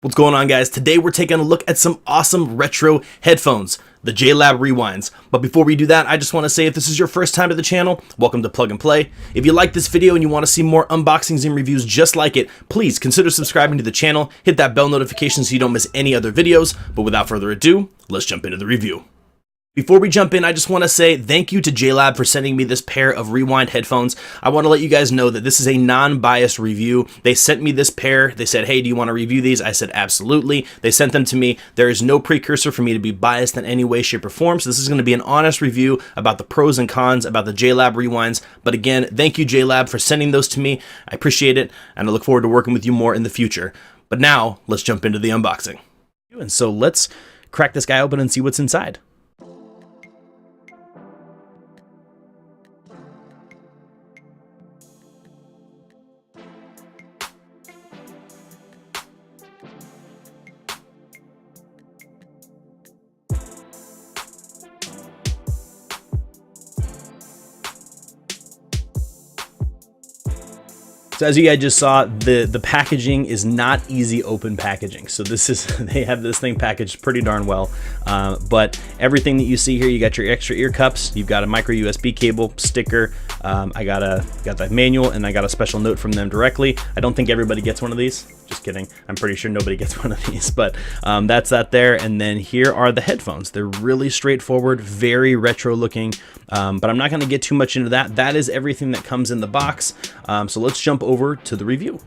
What's going on, guys? Today we're taking a look at some awesome retro headphones, the JLab Rewinds. But before we do that, I just want to say if this is your first time to the channel, welcome to Plug and Play. If you like this video and you want to see more unboxings and reviews just like it, please consider subscribing to the channel, hit that bell notification so you don't miss any other videos. But without further ado, let's jump into the review. Before we jump in, I just want to say thank you to JLab for sending me this pair of Rewind headphones. I want to let you guys know that this is a non-biased review. They sent me this pair. They said, hey, do you want to review these? I said, absolutely. They sent them to me. There is no precursor for me to be biased in any way, shape, or form. So this is going to be an honest review about the pros and cons about the JLab Rewinds. But again, thank you, JLab, for sending those to me. I appreciate it, and I look forward to working with you more in the future. But now, let's jump into the unboxing. And so let's crack this guy open and see what's inside. So as you guys just saw, the packaging is not easy open packaging. So this is, they have this thing packaged pretty darn well. But everything that you see here, you got your extra ear cups, you've got a micro USB cable, sticker. I got the manual, and I got a special note from them directly. I don't think everybody gets one of these. Just kidding. I'm pretty sure nobody gets one of these, but that's that there. And then here are the headphones. They're really straightforward, very retro looking, but I'm not going to get too much into that. That is everything that comes in the box. So let's jump over to the review.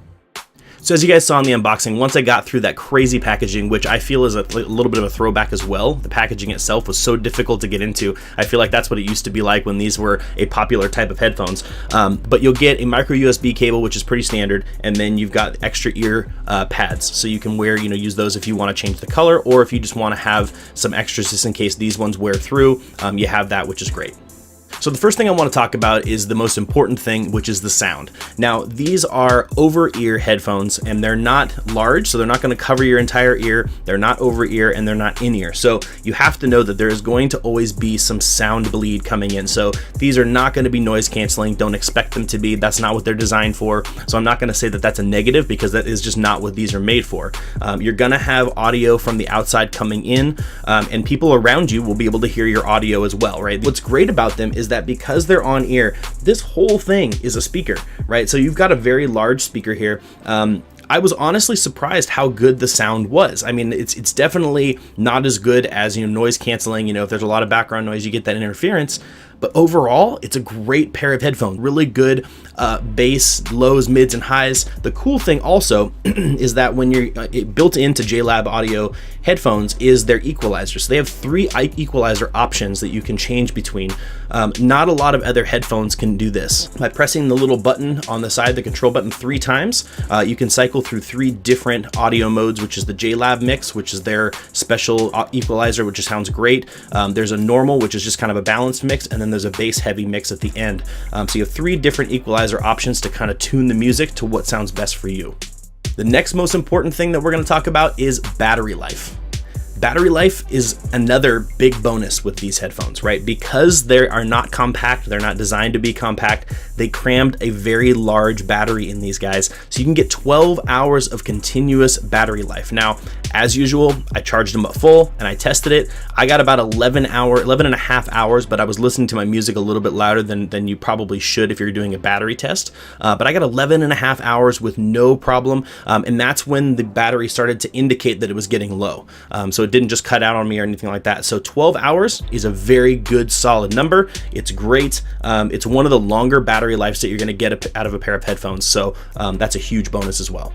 So as you guys saw in the unboxing, once I got through that crazy packaging, which I feel is a little bit of a throwback as well, the packaging itself was so difficult to get into. I feel like that's what it used to be like when these were a popular type of headphones. But you'll get a micro USB cable, which is pretty standard, and then you've got extra ear pads, so you can wear, use those if you want to change the color, or if you just want to have some extras just in case these ones wear through. You have that, which is great. So the first thing I want to talk about is the most important thing, which is the sound. Now, these are over-ear headphones, and they're not large, so they're not going to cover your entire ear. They're not over-ear, and they're not in-ear. So you have to know that there is going to always be some sound bleed coming in. So these are not going to be noise canceling. Don't expect them to be. That's not what they're designed for. So I'm not going to say that that's a negative, because that is just not what these are made for. You're going to have audio from the outside coming in, and people around you will be able to hear your audio as well, right? What's great about them is that because they're on ear, this whole thing is a speaker, right? So you've got a very large speaker here. I was honestly surprised how good the sound was. I mean, it's definitely not as good as noise canceling. If there's a lot of background noise, you get that interference. But overall, it's a great pair of headphones. Really good bass, lows, mids, and highs. The cool thing also is that when you're built into JLab audio headphones is their equalizer. So they have 3 equalizer options that you can change between. Not a lot of other headphones can do this. By pressing the little button on the side, the control button 3 times, you can cycle through 3 different audio modes, which is the JLab mix, which is their special equalizer, which just sounds great. There's a normal, which is just kind of a balanced mix, and then there's a bass heavy mix at the end. So you have 3 different equalizer options to kind of tune the music to what sounds best for you. The next most important thing that we're going to talk about is battery life. Battery life is another big bonus with these headphones, right? Because they are not compact, they're not designed to be compact, they crammed a very large battery in these guys. So you can get 12 hours of continuous battery life. Now, as usual, I charged them up full and I tested it. I got about 11 and a half hours, but I was listening to my music a little bit louder than you probably should if you're doing a battery test. But I got 11 and a half hours with no problem. And that's when the battery started to indicate that it was getting low. So it didn't just cut out on me or anything like that. So 12 hours is a very good solid number. It's great. It's one of the longer battery lives that you're going to get out of a pair of headphones. So that's a huge bonus as well.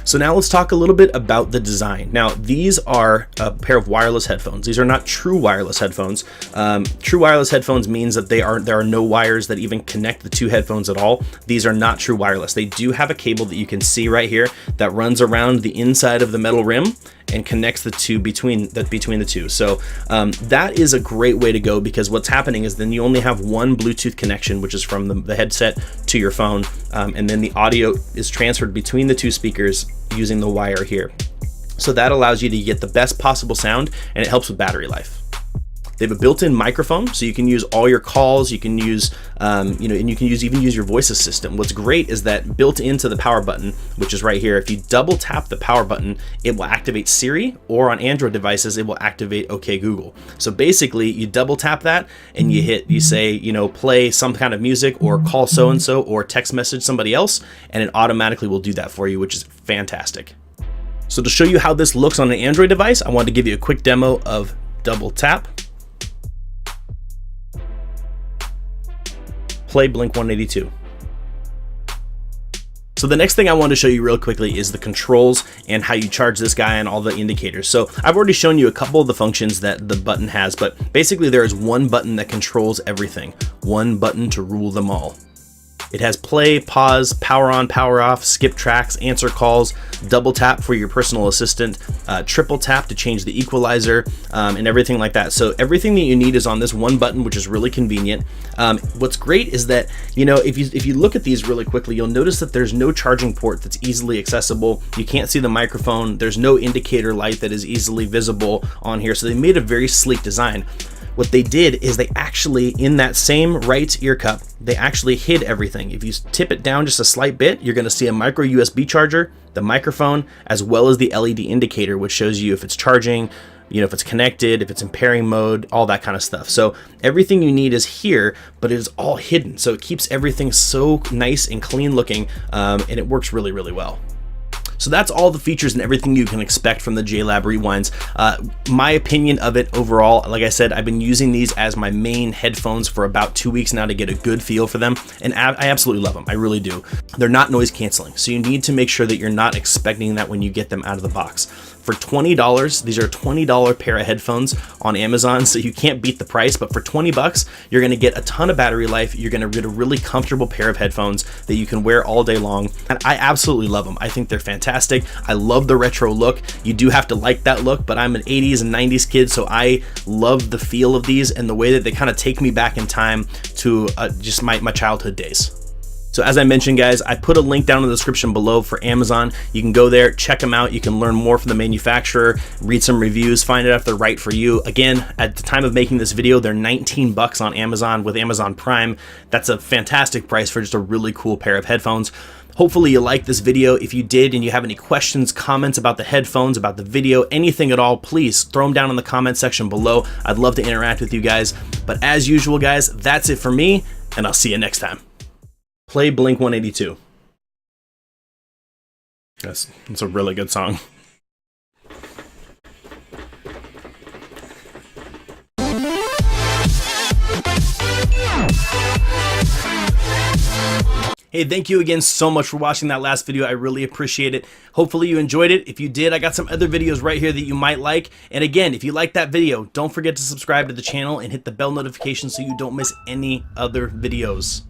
So now let's talk a little bit about the design. Now, these are a pair of wireless headphones. These are not true wireless headphones. True wireless headphones means that there are no wires that even connect the 2 headphones at all. These are not true wireless. They do have a cable that you can see right here that runs around the inside of the metal rim and connects the two between the two. So that is a great way to go, because what's happening is then you only have one Bluetooth connection, which is from the headset to your phone, and then the audio is transferred between the 2 speakers using the wire here. So that allows you to get the best possible sound, and it helps with battery life. They have a built-in microphone, so you can use all your calls. You can use, and you can even use your voice assistant. What's great is that built into the power button, which is right here, if you double tap the power button, it will activate Siri, or on Android devices, it will activate OK Google. So basically, you double tap that and you say, play some kind of music, or call so-and-so, or text message somebody else, and it automatically will do that for you, which is fantastic. So to show you how this looks on an Android device, I wanted to give you a quick demo of double tap. Play Blink 182. So the next thing I want to show you real quickly is the controls and how you charge this guy and all the indicators. So I've already shown you a couple of the functions that the button has, but basically there is one button that controls everything. One button to rule them all. It has play, pause, power on, power off, skip tracks, answer calls, double tap for your personal assistant, triple tap to change the equalizer, and everything like that. So everything that you need is on this one button, which is really convenient. What's great is that, if you look at these really quickly, you'll notice that there's no charging port that's easily accessible. You can't see the microphone. There's no indicator light that is easily visible on here. So they made a very sleek design. What they did is they actually, in that same right ear cup, they actually hid everything. If you tip it down just a slight bit, you're gonna see a micro USB charger, the microphone, as well as the LED indicator, which shows you if it's charging, if it's connected, if it's in pairing mode, all that kind of stuff. So everything you need is here, but it is all hidden. So it keeps everything so nice and clean looking, and it works really, really well. So that's all the features and everything you can expect from the JLab Rewinds. My opinion of it overall, like I said, I've been using these as my main headphones for about 2 weeks now to get a good feel for them, and I absolutely love them. I really do. They're not noise canceling, so you need to make sure that you're not expecting that when you get them out of the box. For $20, these are a $20 pair of headphones on Amazon, so you can't beat the price, but for 20 bucks, you're gonna get a ton of battery life. You're gonna get a really comfortable pair of headphones that you can wear all day long, and I absolutely love them. I think they're fantastic. I love the retro look. You do have to like that look, but I'm an 80s and 90s kid, so I love the feel of these and the way that they kind of take me back in time to just my childhood days. So as I mentioned, guys, I put a link down in the description below for Amazon. You can go there, check them out. You can learn more from the manufacturer, read some reviews, find out if they're right for you. Again, at the time of making this video, they're 19 bucks on Amazon with Amazon Prime. That's a fantastic price for just a really cool pair of headphones. Hopefully you liked this video. If you did and you have any questions, comments about the headphones, about the video, anything at all, please throw them down in the comment section below. I'd love to interact with you guys. But as usual, guys, that's it for me, and I'll see you next time. Play Blink 182. That's a really good song. Hey, thank you again so much for watching that last video. I really appreciate it. Hopefully you enjoyed it. If you did, I got some other videos right here that you might like. And again, if you like that video, don't forget to subscribe to the channel and hit the bell notification so you don't miss any other videos.